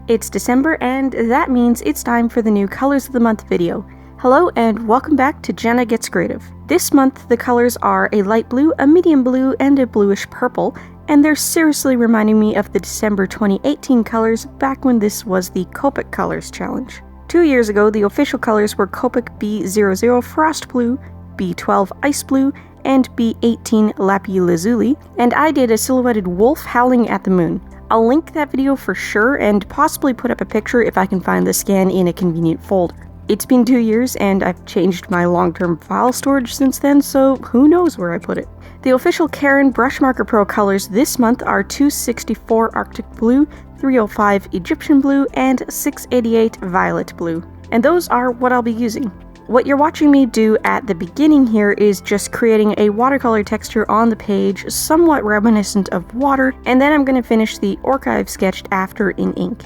It's December, and that means it's time for the new Colors of the Month video. Hello and welcome back to Jenna Gets Creative. This month the colors are a light blue, a medium blue, and a bluish purple, and they're seriously reminding me of the December 2018 colors back when this was the Copic Colors Challenge. 2 years ago, the official colors were Copic B00 Frost Blue, B12 Ice Blue, and B18 Lapis Lazuli, and I did a silhouetted wolf howling at the moon. I'll link that video for sure and possibly put up a picture if I can find the scan in a convenient folder. It's been 2 years and I've changed my long-term file storage since then, so who knows where I put it. The official Karin Brushmarker Pro colors this month are 264 Arctic Blue, 305 Egyptian Blue, and 688 Violet Blue. And those are what I'll be using. What you're watching me do at the beginning here is just creating a watercolor texture on the page, somewhat reminiscent of water, and then I'm going to finish the orca I've sketched after in ink.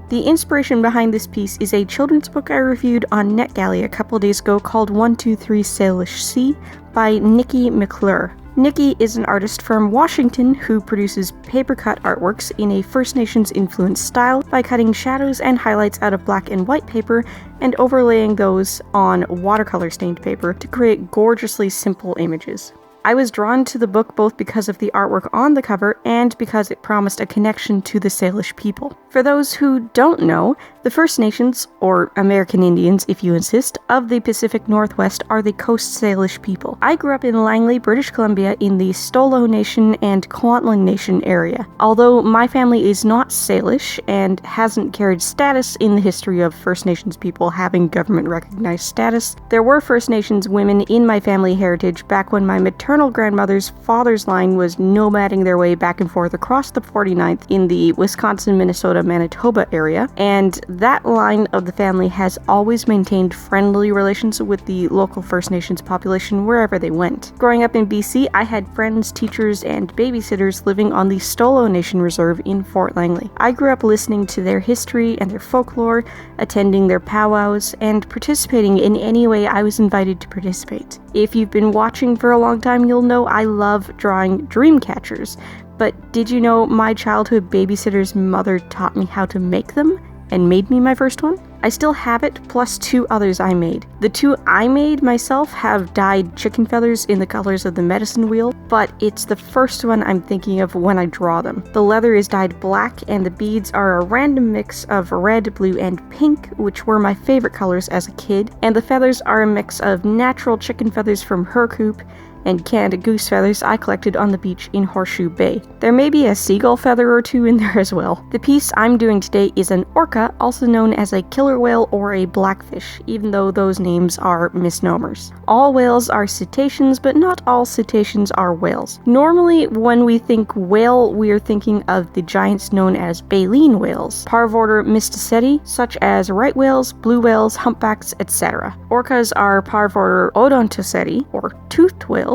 The inspiration behind this piece is a children's book I reviewed on NetGalley a couple days ago called 123 Salish Sea by Nikki McClure. Nikki is an artist from Washington who produces paper-cut artworks in a First Nations influenced style by cutting shadows and highlights out of black and white paper and overlaying those on watercolor stained paper to create gorgeously simple images. I was drawn to the book both because of the artwork on the cover and because it promised a connection to the Salish people. For those who don't know, the First Nations, or American Indians if you insist, of the Pacific Northwest are the Coast Salish people. I grew up in Langley, British Columbia in the Stolo Nation and Kwantlen Nation area. Although my family is not Salish and hasn't carried status in the history of First Nations people having government-recognized status, there were First Nations women in my family heritage back when my maternal grandmother's father's line was nomading their way back and forth across the 49th in the Wisconsin, Minnesota, Manitoba area, and that line of the family has always maintained friendly relations with the local First Nations population wherever they went. Growing up in BC, I had friends, teachers, and babysitters living on the Stolo Nation Reserve in Fort Langley. I grew up listening to their history and their folklore, attending their powwows, and participating in any way I was invited to participate. If you've been watching for a long time, you'll know I love drawing dream catchers, but did you know my childhood babysitter's mother taught me how to make them and made me my first one? I still have it, plus 2 others I made. The 2 I made myself have dyed chicken feathers in the colors of the medicine wheel, but it's the first one I'm thinking of when I draw them. The leather is dyed black, and the beads are a random mix of red, blue, and pink, which were my favorite colors as a kid, and the feathers are a mix of natural chicken feathers from her coop and canned goose feathers I collected on the beach in Horseshoe Bay. There may be a seagull feather or 2 in there as well. The piece I'm doing today is an orca, also known as a killer whale or a blackfish, even though those names are misnomers. All whales are cetaceans, but not all cetaceans are whales. Normally, when we think whale, we are thinking of the giants known as baleen whales, parvorder Mysticeti, such as right whales, blue whales, humpbacks, etc. Orcas are parvorder Odontoceti, or toothed whales,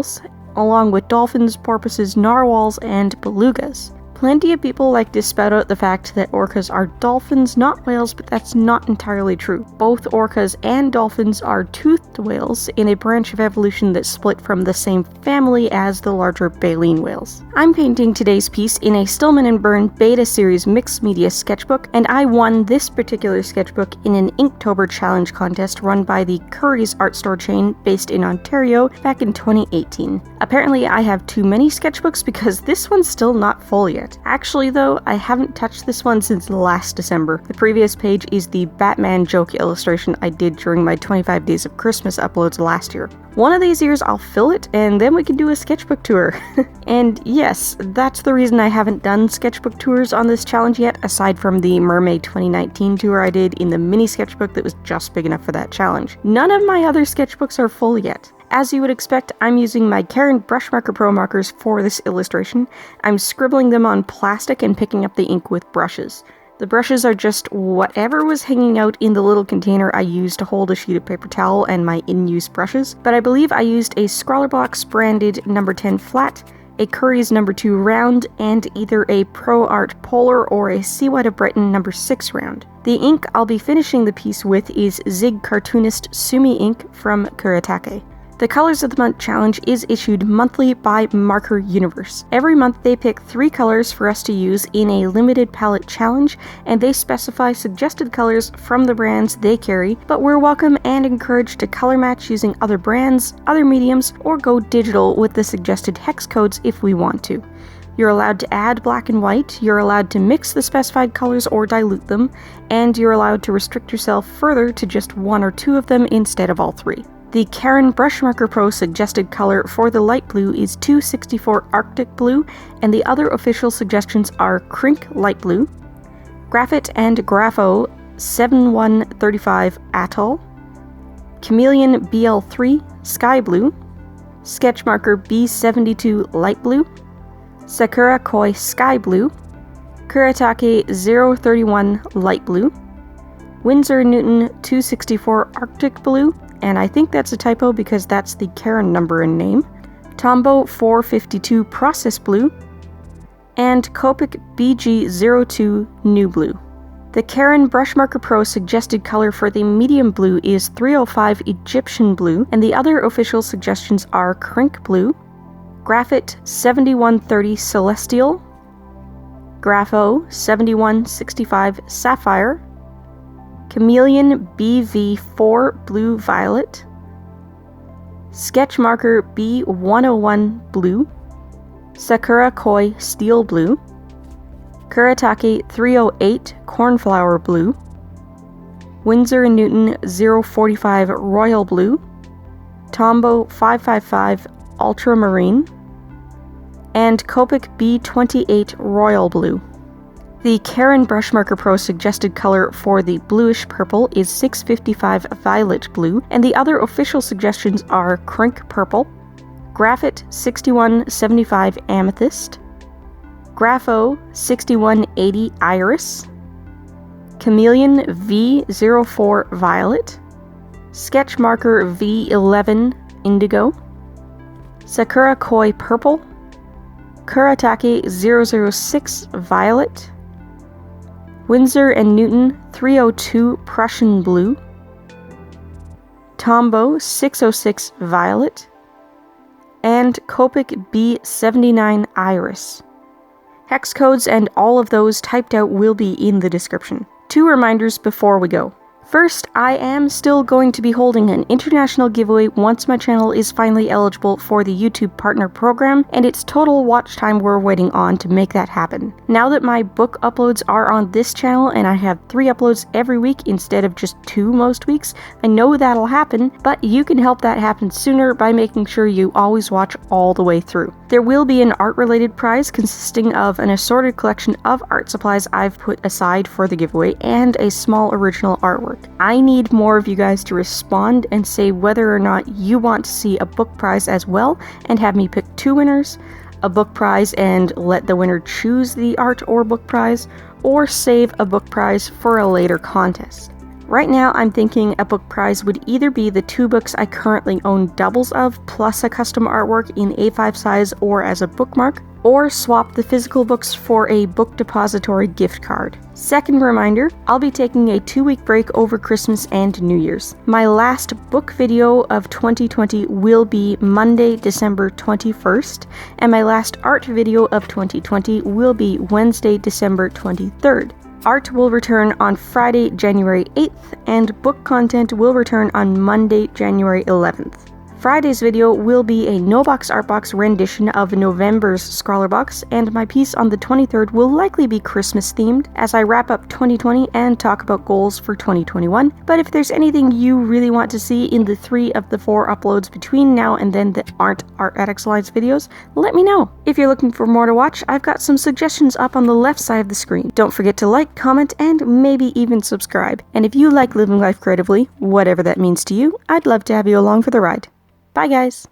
along with dolphins, porpoises, narwhals, and belugas. Plenty of people like to spout out the fact that orcas are dolphins, not whales, but that's not entirely true. Both orcas and dolphins are toothed whales in a branch of evolution that split from the same family as the larger baleen whales. I'm painting today's piece in a Stillman & Byrne Beta Series mixed media sketchbook, and I won this particular sketchbook in an Inktober challenge contest run by the Curry's art store chain based in Ontario back in 2018. Apparently I have too many sketchbooks because this one's still not full yet. Actually though, I haven't touched this one since last December. The previous page is the Batman joke illustration I did during my 25 Days of Christmas uploads last year. One of these years I'll fill it, and then we can do a sketchbook tour. And yes, that's the reason I haven't done sketchbook tours on this challenge yet, aside from the Mermaid 2019 tour I did in the mini sketchbook that was just big enough for that challenge. None of my other sketchbooks are full yet. As you would expect, I'm using my Karin Brushmarker Pro markers for this illustration. I'm scribbling them on plastic and picking up the ink with brushes. The brushes are just whatever was hanging out in the little container I used to hold a sheet of paper towel and my in-use brushes, but I believe I used a Scrawlrbox branded number 10 flat, a Curry's number 2 round, and either a Pro Art Polar or a Seawater Brighton number 6 round. The ink I'll be finishing the piece with is Zig Cartoonist Sumi ink from Kuretake. The Colors of the Month challenge is issued monthly by Marker Universe. Every month they pick 3 colors for us to use in a limited palette challenge, and they specify suggested colors from the brands they carry, but we're welcome and encouraged to color match using other brands, other mediums, or go digital with the suggested hex codes if we want to. You're allowed to add black and white, you're allowed to mix the specified colors or dilute them, and you're allowed to restrict yourself further to just 1 or 2 of them instead of all 3. The Karin Brushmarker Pro suggested color for the light blue is 264 Arctic Blue, and the other official suggestions are Krink Light Blue, Graphite and Grapho 7135 Atoll, Chameleon BL3 Sky Blue, Sketchmarker B72 Light Blue, Sakura Koi Sky Blue, Kuretake 031 Light Blue, Winsor Newton 264 Arctic Blue, and I think that's a typo because that's the Karin number and name, Tombow 452 Process Blue, and Copic BG02 New Blue. The Karin Brushmarker Pro suggested color for the medium blue is 305 Egyptian Blue, and the other official suggestions are Krink Blue, Graphite 7130 Celestial, Grapho 7165 Sapphire, Chameleon BV4 Blue Violet, Sketchmarker B101 Blue, Sakura Koi Steel Blue, Kuretake 308 Cornflower Blue, Winsor & Newton 045 Royal Blue, Tombow 555 Ultramarine, and Copic B28 Royal Blue. The Karin Brushmarker Pro suggested color for the bluish purple is 655 Violet Blue, and the other official suggestions are Krink Purple, Graphite 6175 Amethyst, Grapho 6180 Iris, Chameleon V04 Violet, Sketchmarker V11 Indigo, Sakura Koi Purple, Kuretake 006 Violet, Winsor & Newton 302 Prussian Blue, Tombow 606 Violet, and Copic B79 Iris. Hex codes and all of those typed out will be in the description. 2 reminders before we go. First, I am still going to be holding an international giveaway once my channel is finally eligible for the YouTube Partner Program, and it's total watch time we're waiting on to make that happen. Now that my book uploads are on this channel and I have 3 uploads every week instead of just 2 most weeks, I know that'll happen, but you can help that happen sooner by making sure you always watch all the way through. There will be an art-related prize consisting of an assorted collection of art supplies I've put aside for the giveaway and a small original artwork. I need more of you guys to respond and say whether or not you want to see a book prize as well and have me pick 2 winners, a book prize and let the winner choose the art or book prize, or save a book prize for a later contest. Right now I'm thinking a book prize would either be the 2 books I currently own doubles of plus a custom artwork in A5 size or as a bookmark, or swap the physical books for a book depository gift card. Second reminder, I'll be taking a 2-week break over Christmas and New Year's. My last book video of 2020 will be Monday, December 21st, and my last art video of 2020 will be Wednesday, December 23rd. Art will return on Friday, January 8th, and book content will return on Monday, January 11th. Friday's video will be a no-box artbox rendition of November's Scrawler Box, and my piece on the 23rd will likely be Christmas themed as I wrap up 2020 and talk about goals for 2021. But if there's anything you really want to see in the 3 of the 4 uploads between now and then that aren't Art at Excellence videos, let me know. If you're looking for more to watch, I've got some suggestions up on the left side of the screen. Don't forget to like, comment, and maybe even subscribe. And if you like living life creatively, whatever that means to you, I'd love to have you along for the ride. Bye guys!